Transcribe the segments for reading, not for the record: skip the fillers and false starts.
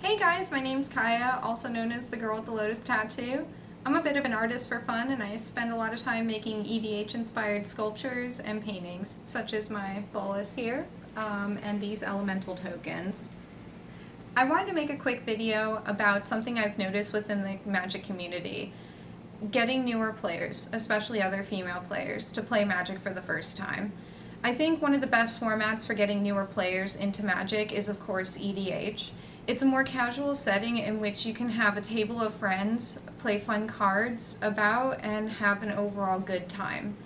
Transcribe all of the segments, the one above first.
Hey guys, my name's Kaya, also known as the girl with the lotus tattoo. I'm a bit of an artist for fun and I spend a lot of time making EDH inspired sculptures and paintings, such as my bolus here and these elemental tokens. I wanted to make a quick video about something I've noticed within the Magic community. Getting newer players, especially other female players, to play Magic for the first time. I think one of the best formats for getting newer players into Magic is of course EDH. It's a more casual setting in which you can have a table of friends, play fun cards about, and have an overall good time.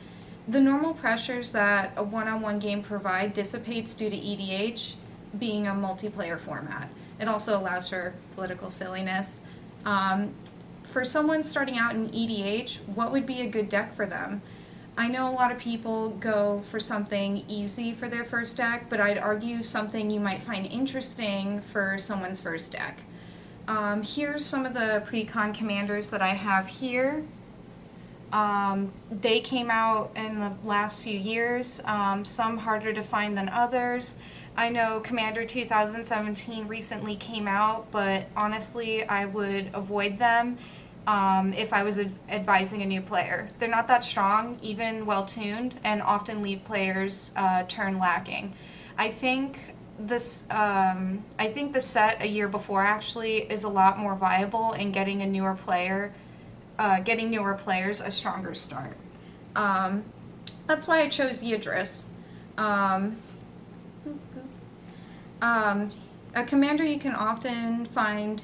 The normal pressures that a one-on-one game provide dissipates due to EDH being a multiplayer format. It also allows for political silliness. For someone starting out in EDH, what would be a good deck for them? I know a lot of people go for something easy for their first deck, but I'd argue something you might find interesting for someone's first deck. Here's some of the pre-con commanders that I have here. They came out in the last few years, some harder to find than others. I know Commander 2017 recently came out, but honestly I would avoid them if I was advising a new player. They're not that strong, even well-tuned, and often leave players turn lacking. I think the set a year before actually is a lot more viable in getting newer players a stronger start. That's why I chose Yidris. A commander you can often find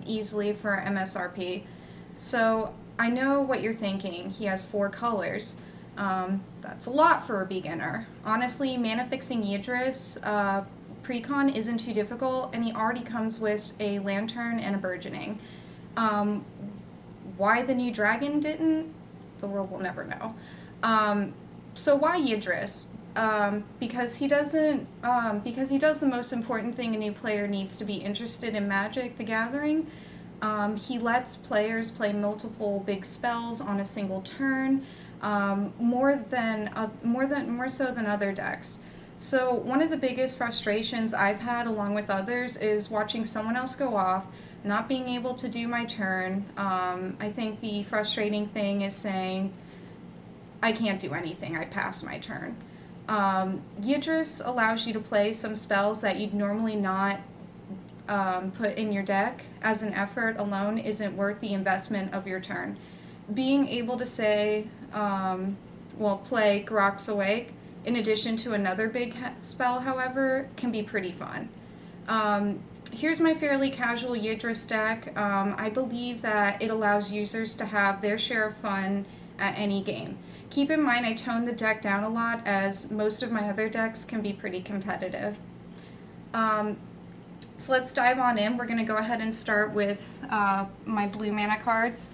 easily for MSRP. So I know what you're thinking. He has 4 colors. That's a lot for a beginner. Honestly, mana fixing Yidris pre-con isn't too difficult, and he already comes with a lantern and a burgeoning. Why the new dragon didn't? The world will never know. So why Yidris? Because he does the most important thing a new player needs to be interested in Magic the Gathering. He lets players play multiple big spells on a single turn, more so than other decks. So one of the biggest frustrations I've had, along with others, is watching someone else go off, not being able to do my turn. I think the frustrating thing is saying, I can't do anything, I passed my turn. Yidris allows you to play some spells that you'd normally not put in your deck, as an effort alone isn't worth the investment of your turn. Being able to say, play Grok's Awake in addition to another big spell, however, can be pretty fun. Here's my fairly casual Yidris deck. I believe that it allows users to have their share of fun at any game. Keep in mind I toned the deck down a lot, as most of my other decks can be pretty competitive. So let's dive on in. We're going to go ahead and start with my blue mana cards.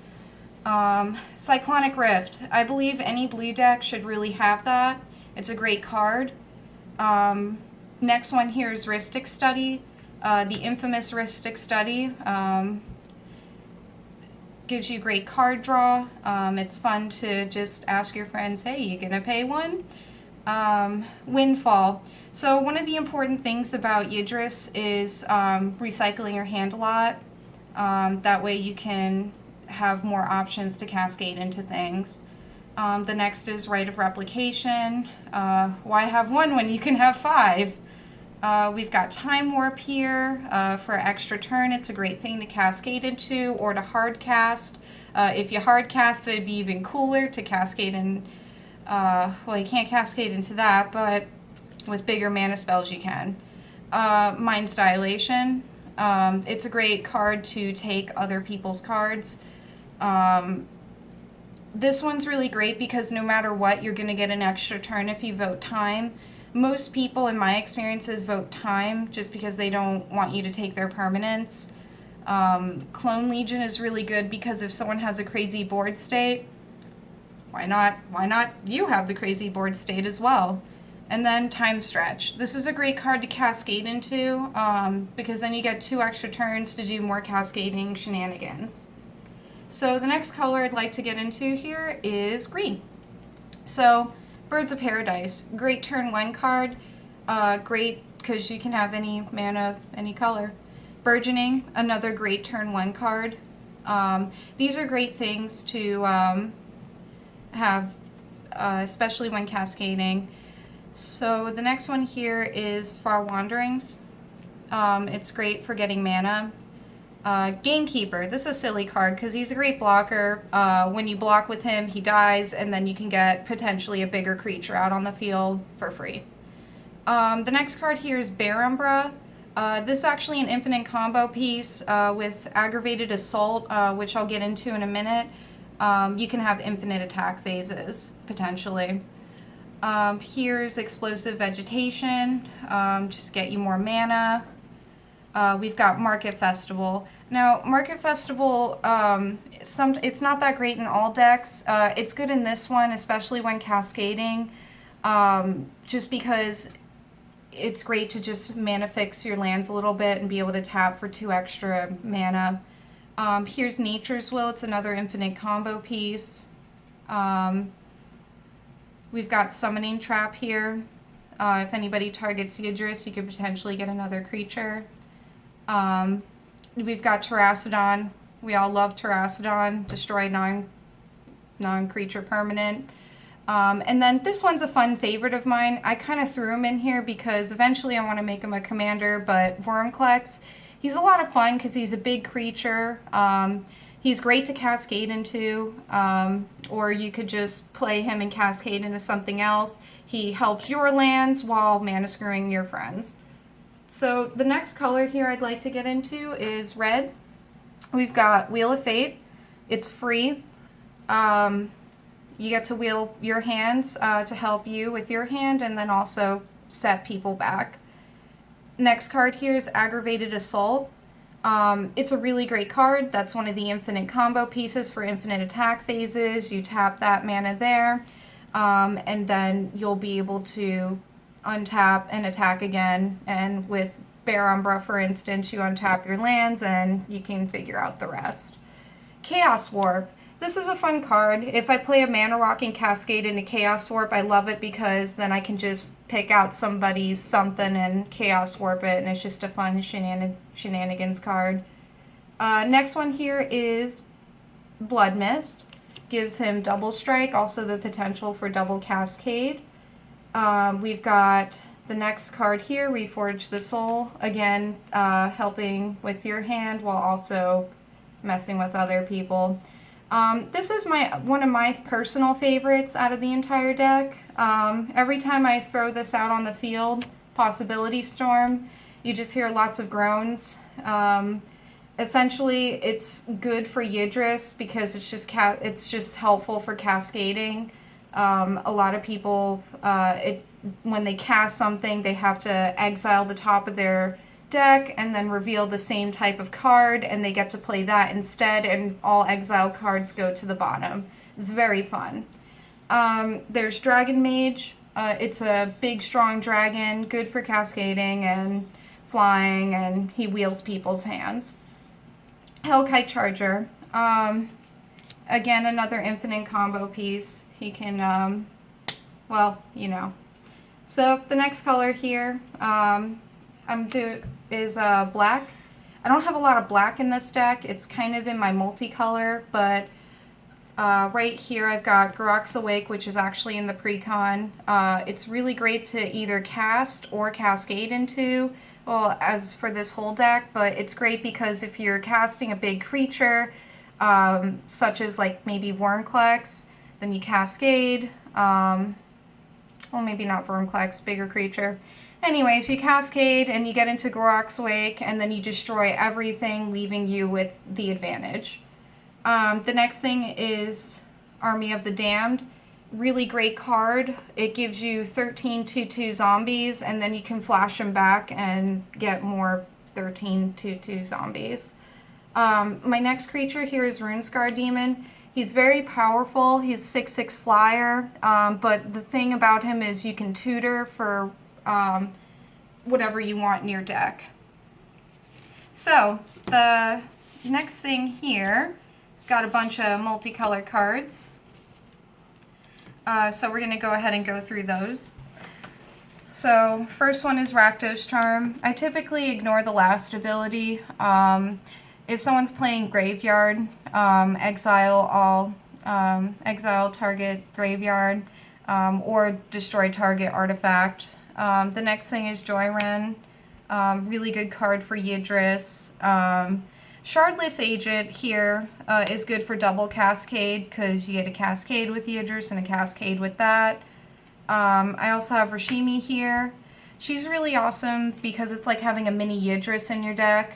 Cyclonic Rift. I believe any blue deck should really have that. It's a great card. Next one here is Rhystic Study. The infamous Rhystic Study. Gives you great card draw. It's fun to just ask your friends, hey, you gonna pay one? Windfall. So one of the important things about Yidris is recycling your hand a lot. That way you can have more options to cascade into things. The next is Rite of Replication. Why have one when you can have 5? We've got Time Warp here for extra turn. It's a great thing to cascade into or to hard cast. If you hard cast, it'd be even cooler to cascade in. You can't cascade into that, but with bigger mana spells you can. Mind's Dilation. It's a great card to take other people's cards. This one's really great because no matter what, you're going to get an extra turn if you vote Time. Most people, in my experiences, vote Time just because they don't want you to take their permanents. Clone Legion is really good because if someone has a crazy board state, why not you have the crazy board state as well? And then Time Stretch. This is a great card to cascade into because then you get 2 extra turns to do more cascading shenanigans. So the next color I'd like to get into here is green. So Birds of Paradise, great turn 1 card, great because you can have any mana of any color. Burgeoning, another great turn 1 card. These are great things to have, especially when cascading. So the next one here is Far Wanderings. It's great for getting mana. Gamekeeper, this is a silly card because he's a great blocker. When you block with him, he dies, and then you can get potentially a bigger creature out on the field for free. The next card here is Bear Umbra. This is actually an infinite combo piece with Aggravated Assault, which I'll get into in a minute. You can have infinite attack phases, potentially. Here's Explosive Vegetation, just get you more mana. We've got Market Festival. Now, Market Festival, it's not that great in all decks. It's good in this one, especially when cascading, just because it's great to just mana fix your lands a little bit and be able to tap for 2 extra mana. Here's Nature's Will. It's another infinite combo piece. We've got Summoning Trap here. If anybody targets Yidris, you could potentially get another creature. We've got Terracodon. We all love Terracodon. Destroy non-creature permanent. And then this one's a fun favorite of mine. I kind of threw him in here because eventually I want to make him a commander, but Vorinclex, he's a lot of fun because he's a big creature. He's great to cascade into, or you could just play him and cascade into something else. He helps your lands while mana screwing your friends. So the next color here I'd like to get into is red. We've got Wheel of Fate. It's free. You get to wheel your hands to help you with your hand and then also set people back. Next card here is Aggravated Assault. It's a really great card. That's one of the infinite combo pieces for infinite attack phases. You tap that mana there, and then you'll be able to untap and attack again. And with Bear Umbra, for instance, you untap your lands and you can figure out the rest. Chaos Warp. This is a fun card. If I play a Mana Rock and Cascade into Chaos Warp, I love it because then I can just pick out somebody's something and Chaos Warp it, and it's just a fun shenanigans card. Next one here is Blood Mist. Gives him double strike, also the potential for double Cascade. We've got the next card here, Reforge the Soul. Again, helping with your hand while also messing with other people. This is one of my personal favorites out of the entire deck. Every time I throw this out on the field, Possibility Storm, you just hear lots of groans. Essentially, it's good for Yidris because it's just helpful for cascading. A lot of people, when they cast something, they have to exile the top of their deck and then reveal the same type of card, and they get to play that instead, and all exile cards go to the bottom. It's very fun. There's Dragon Mage. It's a big, strong dragon, good for cascading and flying, and he wheels people's hands. Hellkite Charger. Again, another infinite combo piece. He can, well, you know. So the next color here is black. I don't have a lot of black in this deck. It's kind of in my multicolor, but right here I've got Garruk's Awake, which is actually in the precon. It's really great to either cast or cascade into, well, as for this whole deck, but it's great because if you're casting a big creature, such as like maybe Vorinclex, then you cascade. Well, maybe not Vorinclex, bigger creature. Anyways, you cascade and you get into Garruk's Wake, and then you destroy everything, leaving you with the advantage. The next thing is Army of the Damned. Really great card. It gives you 13 2/2 zombies, and then you can flash them back and get more 13 2/2 zombies. My next creature here is Runescar Demon. He's very powerful. He's 6/6 flyer, but the thing about him is you can tutor for whatever you want in your deck. So the next thing here, got a bunch of multicolored cards. So we're going to go ahead and go through those. So first one is Rakdos Charm. I typically ignore the last ability. If someone's playing Graveyard, exile target graveyard, or destroy target artifact. The next thing is Joyren. Really good card for Yidris. Shardless Agent here is good for double Cascade because you get a Cascade with Yidris and a Cascade with that. I also have Rashimi here. She's really awesome because it's like having a mini Yidris in your deck.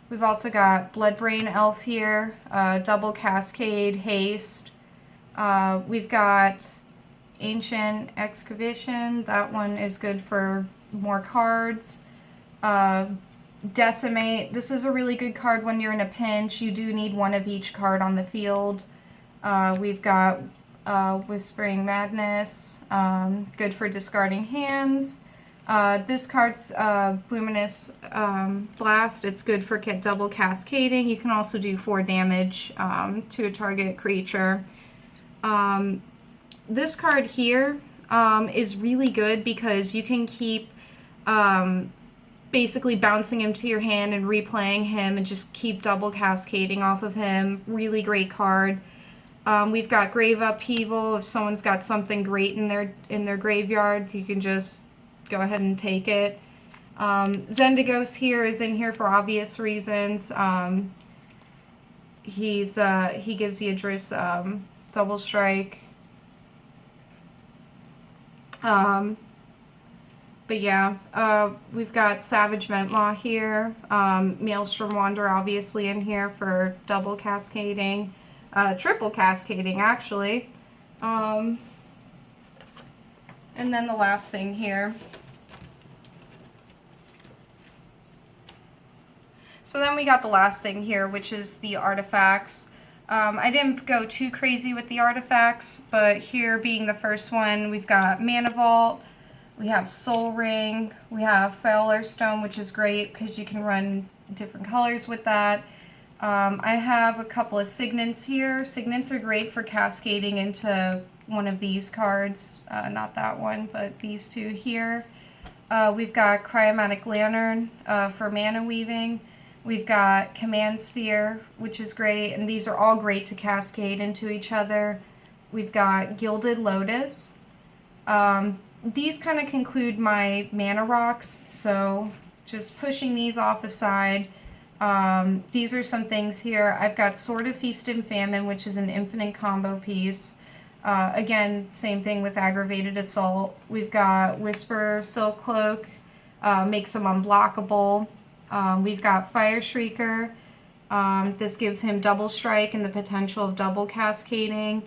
We've also got Bloodbrain Elf here, double Cascade, haste. We've got Ancient Excavation. That one is good for more cards. Decimate. This is a really good card when you're in a pinch. You do need one of each card on the field. We've got Whispering Madness, good for discarding hands. This card's Luminous Blast. It's good for double cascading. You can also do 4 damage to a target creature. This card here is really good because you can keep basically bouncing him to your hand and replaying him and just keep double cascading off of him. Really great card. We've got Grave Upheaval. If someone's got something great in their graveyard, you can just go ahead and take it. Xendagos here is in here for obvious reasons. He gives Yidris double strike. But yeah, we've got Savage Ventlaw here. Maelstrom Wander obviously in here for double cascading. Triple cascading, actually. And then the last thing here. So then we got the last thing here, which is the artifacts. I didn't go too crazy with the artifacts, but here being the first one, we've got Mana Vault, we have Soul Ring, we have Fowler Stone, which is great because you can run different colors with that. I have a couple of Signets here. Signets are great for cascading into one of these cards. Not that one, but these two here. We've got Cryomatic Lantern for mana weaving. We've got Command Sphere, which is great, and these are all great to cascade into each other. We've got Gilded Lotus. These kind of conclude my mana rocks, so just pushing these off aside. These are some things here. I've got Sword of Feast and Famine, which is an infinite combo piece. Again, same thing with Aggravated Assault. We've got Whisper Silk Cloak, makes them unblockable. We've got Fire Shrieker. This gives him double strike and the potential of double cascading.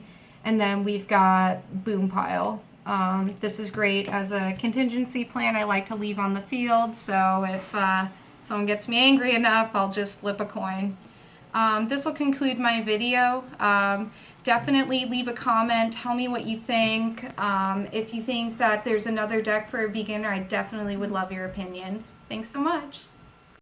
And then we've got Boom Pile. This is great as a contingency plan I like to leave on the field, so if someone gets me angry enough, I'll just flip a coin. This will conclude my video. Definitely leave a comment, tell me what you think. If you think that there's another deck for a beginner, I definitely would love your opinions. Thanks so much.